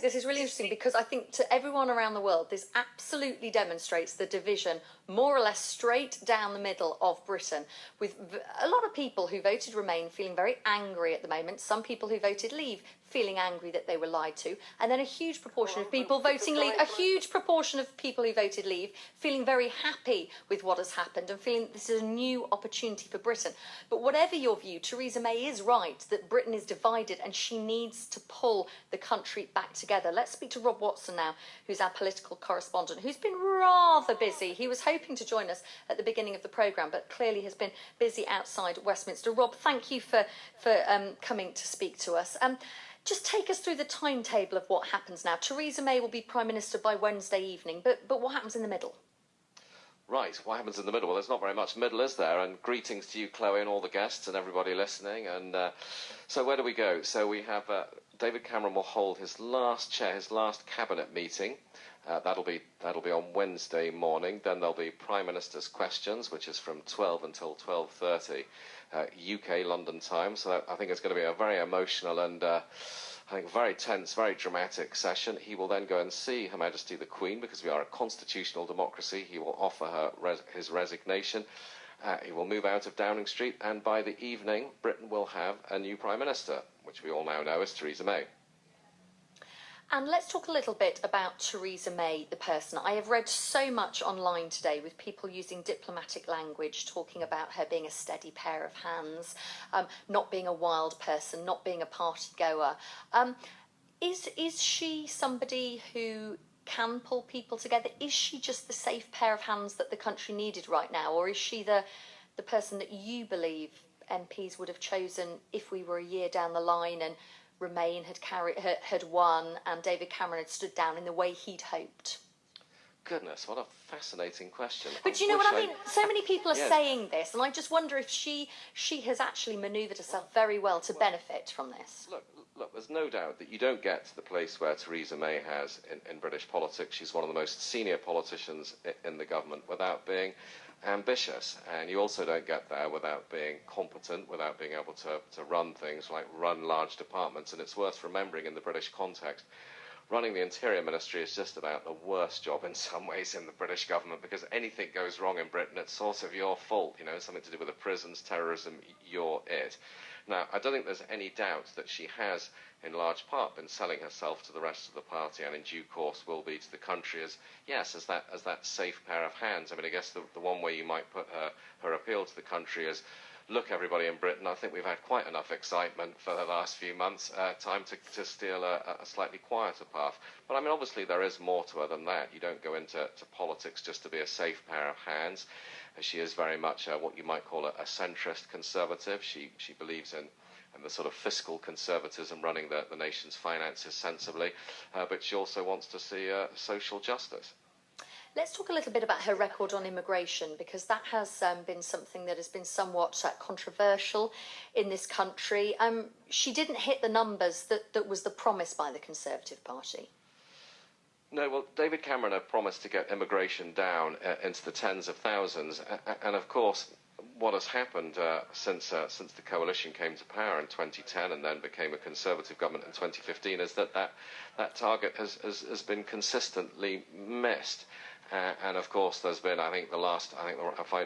This is really interesting because I think to everyone around the world, this absolutely demonstrates the division more or less straight down the middle of Britain, with a lot of people who voted Remain feeling very angry at the moment, some people who voted Leave feeling angry that they were lied to, and then a huge proportion of people voting Leave, a huge proportion of people who voted Leave feeling very happy with what has happened and feeling this is a new opportunity for Britain. But whatever your view, Theresa May is right that Britain is divided and she needs to pull the country back together. Let's speak to Rob Watson now, who's our political correspondent, who's been rather busy. He was hoping to join us at the beginning of the programme, but clearly has been busy outside Westminster. Rob, thank you for coming to speak to us. Just take us through the timetable of what happens now. Theresa May will be Prime Minister by Wednesday evening, but what happens in the middle? Right, what happens in the middle? Well, there's not very much middle, is there? And greetings to you, Chloe, and all the guests and everybody listening. And so where do we go? So we have David Cameron will hold his last cabinet meeting. That'll be on Wednesday morning. Then there'll be Prime Minister's Questions, which is from 12 until 12:30 UK London time. So I think it's going to be a very emotional and I think very tense, very dramatic session. He will then go and see Her Majesty the Queen, because we are a constitutional democracy. He will offer her his resignation. He will move out of Downing Street, and by the evening, Britain will have a new Prime Minister, which we all now know as Theresa May. And let's talk a little bit about Theresa May, the person. I have read so much online today with people using diplomatic language, talking about her being a steady pair of hands, not being a wild person, not being a party goer. Is she somebody who can pull people together? Is she just the safe pair of hands that the country needed right now? Or is she the person that you believe MPs would have chosen if we were a year down the line and Remain had won and David Cameron had stood down in the way he'd hoped? Goodness, what a fascinating question. But you know what I mean? So many people are saying this, and I just wonder if she has actually manoeuvred herself very well to benefit from this. Look, there's no doubt that you don't get to the place where Theresa May has in British politics. She's one of the most senior politicians in the government without being ambitious, and you also don't get there without being competent, without being able to run things like run large departments. And it's worth remembering in the British context, running the Interior Ministry is just about the worst job in some ways in the British government, because anything goes wrong in Britain, it's sort of your fault, you know, something to do with the prisons, terrorism, you're it. Now, I don't think there's any doubt that she has, in large part, been selling herself to the rest of the party, and in due course will be to the country as that safe pair of hands. I mean, I guess the one way you might put her appeal to the country is, look, everybody in Britain, I think we've had quite enough excitement for the last few months. Time to steal a slightly quieter path. But I mean, obviously there is more to her than that. You don't go into politics just to be a safe pair of hands. She is very much what you might call a centrist conservative. She believes in the sort of fiscal conservatism, running the nation's finances sensibly, but she also wants to see social justice. Let's talk a little bit about her record on immigration, because that has been something that has been somewhat controversial in this country. She didn't hit the numbers that was the promise by the Conservative Party. No, well, David Cameron had promised to get immigration down into the tens of thousands, and of course, what has happened since the coalition came to power in 2010 and then became a Conservative government in 2015 is that target has been consistently missed. And of course, there's been, I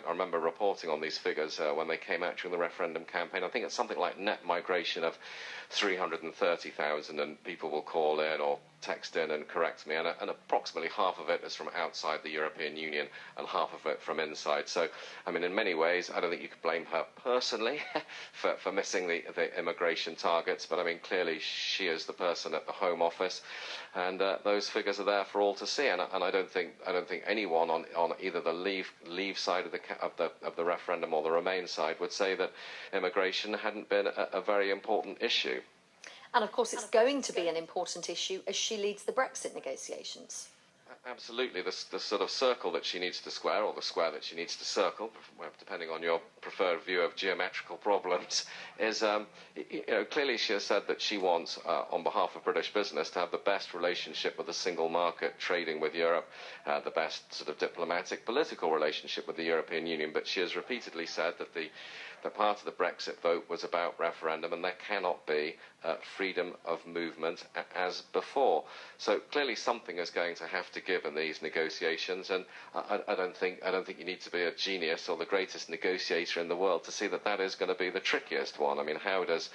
remember reporting on these figures when they came out during the referendum campaign. I think it's something like net migration of 330,000, and people will call in or text in and correct me, and approximately half of it is from outside the European Union and half of it from inside. So, I mean, in many ways, I don't think you could blame her personally for missing the immigration targets, but I mean, clearly she is the person at the Home Office, and those figures are there for all to see. And I don't think anyone on either the Leave side of the referendum or the Remain side would say that immigration hadn't been a very important issue. And of course, it's going to be an important issue as she leads the Brexit negotiations. Absolutely, the sort of circle that she needs to square, or the square that she needs to circle, depending on your preferred view of geometrical problems, is clearly she has said that she wants, on behalf of British business, to have the best relationship with the single market, trading with Europe, the best sort of diplomatic, political relationship with the European Union. But she has repeatedly said that the part of the Brexit vote was about referendum, and there cannot be freedom of movement as before. So clearly something is going to have to give in these negotiations, and I don't think you need to be a genius or the greatest negotiator in the world to see that that is going to be the trickiest one. I mean, how does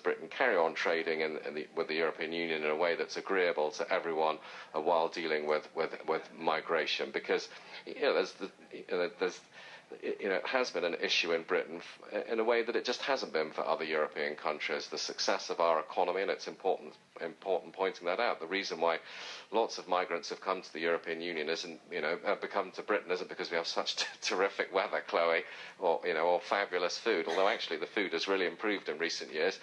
Britain carry on trading with the European Union in a way that's agreeable to everyone while dealing with migration? Because it has been an issue in Britain in a way that it just hasn't been for other European countries. The success of our economy, and it's important pointing that out. The reason why lots of migrants have come to the European Union have come to Britain isn't because we have such terrific weather, Chloe, or fabulous food. Although actually the food has really improved in recent years.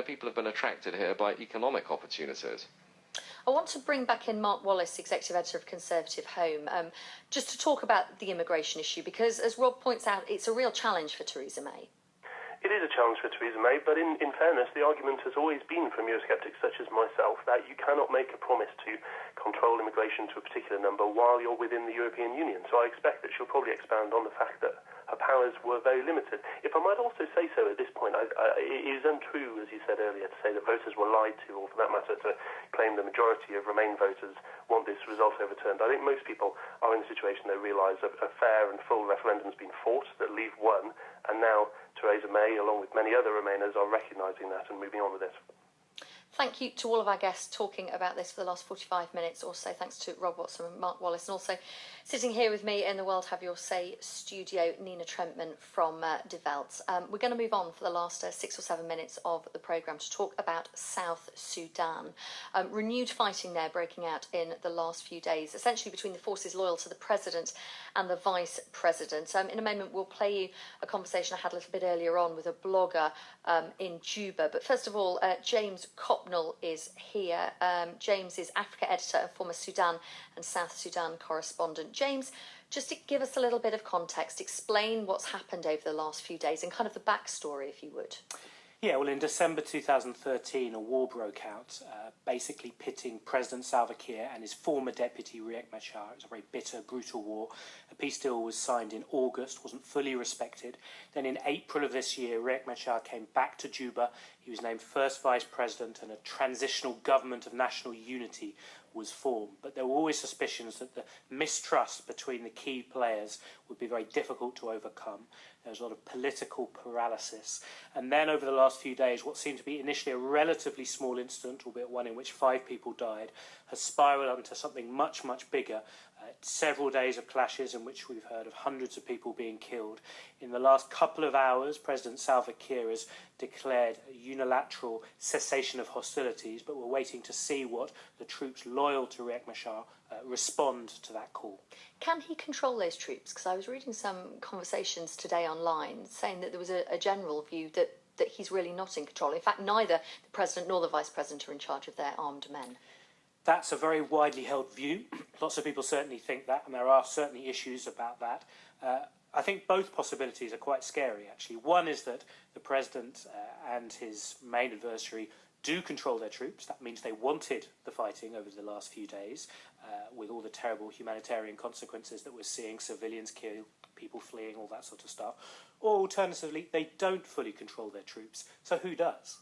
People have been attracted here by economic opportunities. I want to bring back in Mark Wallace, Executive Editor of Conservative Home, just to talk about the immigration issue, because, as Rob points out, it's a real challenge for Theresa May. It is a challenge for Theresa May, but in fairness, the argument has always been from Eurosceptics such as myself that you cannot make a promise to control immigration to a particular number while you're within the European Union. So I expect that she'll probably expand on the fact that her powers were very limited. If I might also say so at this point, it is untrue, as you said earlier, to say that voters were lied to, or for that matter, to claim the majority of Remain voters want this result overturned. I think most people are in a situation they realise a fair and full referendum has been fought, that Leave won, and now Theresa May, along with many other Remainers, are recognising that and moving on with it. Thank you to all of our guests talking about this for the last 45 minutes or so. Thanks to Rob Watson and Mark Wallace, and also sitting here with me in the World Have Your Say studio, Nina Trentman from De Welt. We're going to move on for the last 6 or 7 minutes of the programme to talk about South Sudan. Renewed fighting there breaking out in the last few days, essentially between the forces loyal to the President and the Vice President. In a moment, we'll play you a conversation I had a little bit earlier on with a blogger in Juba. But first of all, James Copnell is here. James is Africa editor and former Sudan and South Sudan correspondent. James, just to give us a little bit of context, explain what's happened over the last few days and kind of the backstory, if you would. Yeah, well, in December 2013, a war broke out, basically pitting President Salva Kiir and his former deputy, Riek Machar. It was a very bitter, brutal war. A peace deal was signed in August, wasn't fully respected. Then in April of this year, Riek Machar came back to Juba. He was named first vice president, and a transitional government of national unity was formed. But there were always suspicions that the mistrust between the key players would be very difficult to overcome. There was a lot of political paralysis. And then over the last few days, what seemed to be initially a relatively small incident, albeit one in which 5 people died, has spiralled into something much, much bigger. Several days of clashes in which we've heard of hundreds of people being killed. In the last couple of hours, President Salva Kiir has declared a unilateral cessation of hostilities, but we're waiting to see what the troops loyal to Riek Machar respond to that call. Can he control those troops? Because I was reading some conversations today online saying that there was a general view that he's really not in control. In fact, neither the President nor the Vice President are in charge of their armed men. That's a very widely held view. Lots of people certainly think that, and there are certainly issues about that. I think both possibilities are quite scary, actually. One is that the President and his main adversary do control their troops. That means they wanted the fighting over the last few days, with all the terrible humanitarian consequences that we're seeing, civilians killed, people fleeing, all that sort of stuff. Or alternatively, they don't fully control their troops. So who does?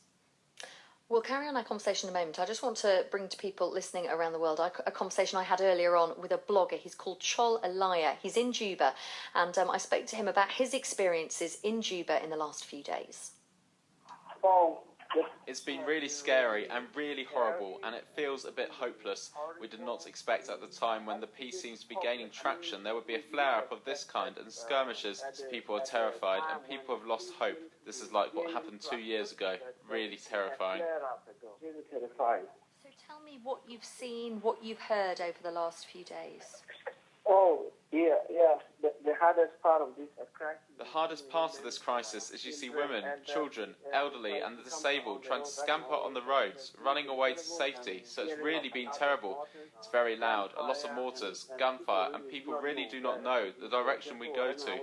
We'll carry on our conversation in a moment. I just want to bring to people listening around the world a conversation I had earlier on with a blogger. He's called Chol Alaya. He's in Juba, and I spoke to him about his experiences in Juba in the last few days. It's been really scary and really horrible, and it feels a bit hopeless. We did not expect at the time, when the peace seems to be gaining traction, there would be a flare-up of this kind and skirmishes. People are terrified and people have lost hope. This is like what happened 2 years ago. Really terrifying. So tell me what you've seen, what you've heard over the last few days. Oh, The hardest part of this crisis. The hardest part of this crisis is you see women, children, elderly and the disabled trying to scamper on the roads, running away to safety, so it's really been terrible. It's very loud, a lot of mortars, gunfire, and people really do not know the direction we go to.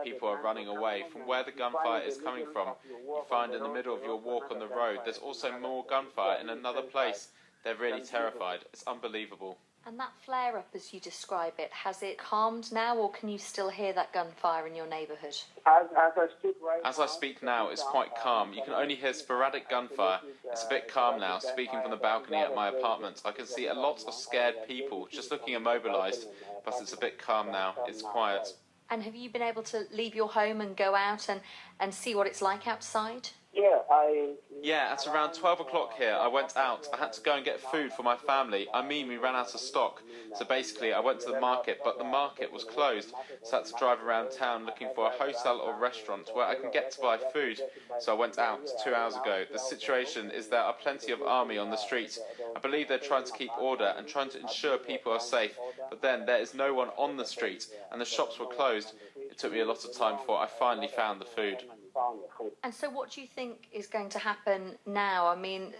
People are running away from where the gunfire is coming from. You find in the middle of your walk on the road there's also more gunfire in another place. They're really terrified. It's unbelievable. And that flare-up, as you describe it, has it calmed now, or can you still hear that gunfire in your neighbourhood? As I speak now, it's quite calm. You can only hear sporadic gunfire. It's a bit calm now. Speaking from the balcony at my apartment, I can see a lot of scared people just looking immobilised, but it's a bit calm now. It's quiet. And have you been able to leave your home and go out and see what it's like outside? Yeah, at around 12 o'clock here, I went out. I had to go and get food for my family. I mean, we ran out of stock. So basically, I went to the market, but the market was closed. So I had to drive around town looking for a hotel or restaurant where I can get to buy food. So I went out 2 hours ago. The situation is there are plenty of army on the streets. I believe they're trying to keep order and trying to ensure people are safe. But then there is no one on the street, and the shops were closed. It took me a lot of time before I finally found the food. And so what do you think is going to happen now? I mean,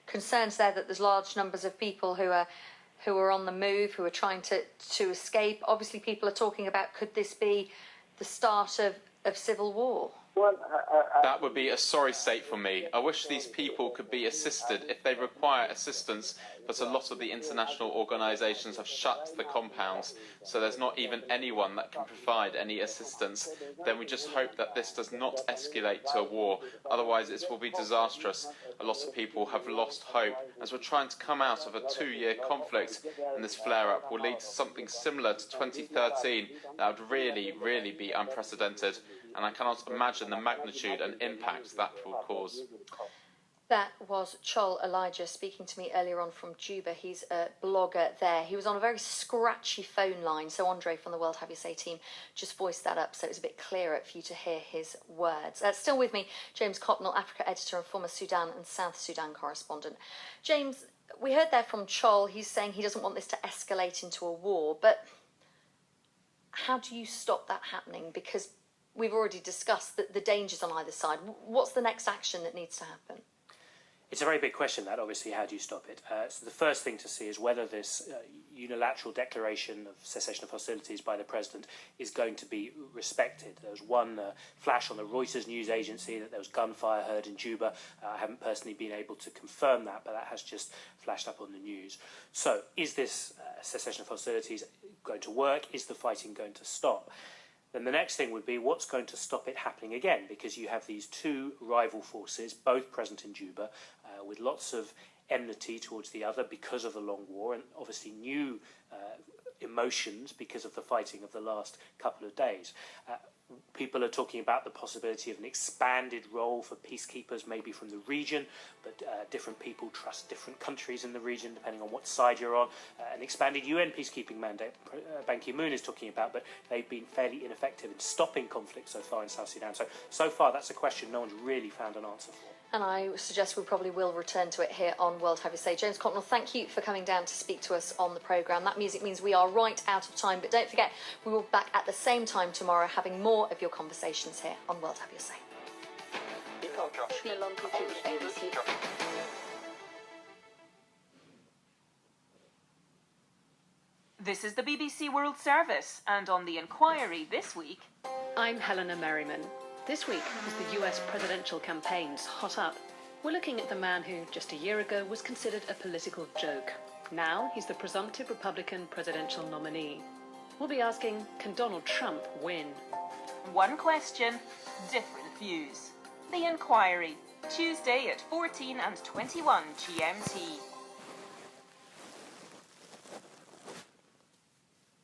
concerns there that there's large numbers of people who are on the move, who are trying to escape. Obviously, people are talking about, could this be the start of civil war? That would be a sorry state for me. I wish these people could be assisted if they require assistance, but a lot of the international organisations have shut the compounds, so there's not even anyone that can provide any assistance. Then we just hope that this does not escalate to a war, otherwise it will be disastrous. A lot of people have lost hope as we're trying to come out of a 2-year conflict, and this flare-up will lead to something similar to 2013 that would really, really be unprecedented. And I cannot imagine the magnitude and impact that will cause. That was Chol Elijah speaking to me earlier on from Juba. He's a blogger there. He was on a very scratchy phone line, so Andre from the World Have You Say team just voiced that up so it was a bit clearer for you to hear his words. Still with me, James Copnell, Africa editor and former Sudan and South Sudan correspondent. James, we heard there from Chol. He's saying he doesn't want this to escalate into a war, but how do you stop that happening? Because we've already discussed the dangers on either side. What's the next action that needs to happen? It's a very big question, that, obviously. How do you stop it? So the first thing to see is whether this unilateral declaration of cessation of hostilities by the president is going to be respected. There was one flash on the Reuters news agency that there was gunfire heard in Juba. I haven't personally been able to confirm that, but that has just flashed up on the news. So is this cessation of hostilities going to work? Is the fighting going to stop? Then the next thing would be what's going to stop it happening again, because you have these two rival forces, both present in Juba, with lots of enmity towards the other because of the long war, and obviously new emotions because of the fighting of the last couple of days. People are talking about the possibility of an expanded role for peacekeepers, maybe from the region, but different people trust different countries in the region, depending on what side you're on. An expanded UN peacekeeping mandate, Ban Ki-moon is talking about, but they've been fairly ineffective in stopping conflict so far in South Sudan. So far, that's a question no one's really found an answer for. And I suggest we probably will return to it here on World Have You Say. James Copnell, thank you for coming down to speak to us on the programme. That music means we are right out of time, but don't forget, we will be back at the same time tomorrow having more of your conversations here on World Have You Say. This is the BBC World Service, and on The Inquiry this week... I'm Helena Merriman. This week, as the US presidential campaign's hot up, we're looking at the man who, just a year ago, was considered a political joke. Now, he's the presumptive Republican presidential nominee. We'll be asking, can Donald Trump win? One question, different views. The Inquiry, Tuesday at 14 and 21 GMT.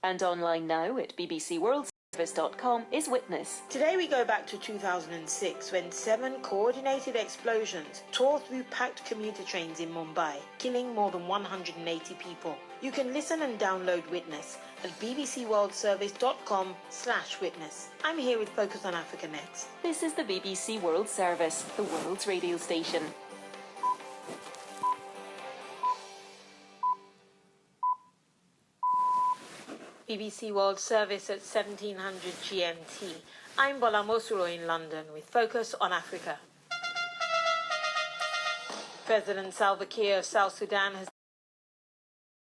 And online now at bbcworldservice.com is Witness. Today we go back to 2006 when 7 coordinated explosions tore through packed commuter trains in Mumbai, killing more than 180 people. You can listen and download Witness at bbcworldservice.com/witness. I'm here with Focus on Africa next. This is the BBC World Service, the world's radio station. BBC World Service at 1700 GMT. I'm Bola Mosuro in London with Focus on Africa. President Salva Kiir of South Sudan has